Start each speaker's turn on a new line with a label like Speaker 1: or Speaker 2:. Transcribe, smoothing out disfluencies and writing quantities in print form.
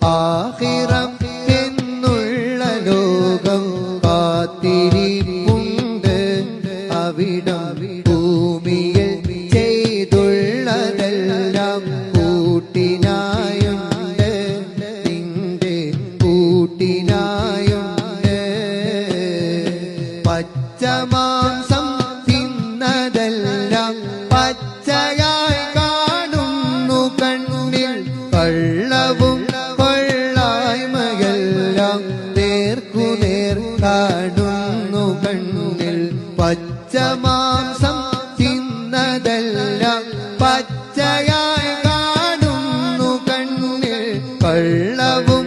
Speaker 1: ആഖിറം എന്നുള്ള ലോകം കാത്തിരിപ്പുണ്ട്. അവിടം ഭൂമിയിൽ ചെയ്തുള്ളതെല്ലാം കൂട്ടിനായുണ്ട്, നിന്റെ കൂട്ടിനായുണ്ട്. പച്ചമാംസം തിന്നതെല്ലാം പച്ചയായി കാണുന്നു കണ്ണിൽ, കള്ളവും കൊള്ളായ്മയെല്ലാം നേർക്കുനേർ കാണുന്നു കണ്ണിൽ. പച്ചമാംസം തിന്നതെല്ലാം പച്ചയായി കാണുന്നു കണ്ണിൽ, കള്ളവും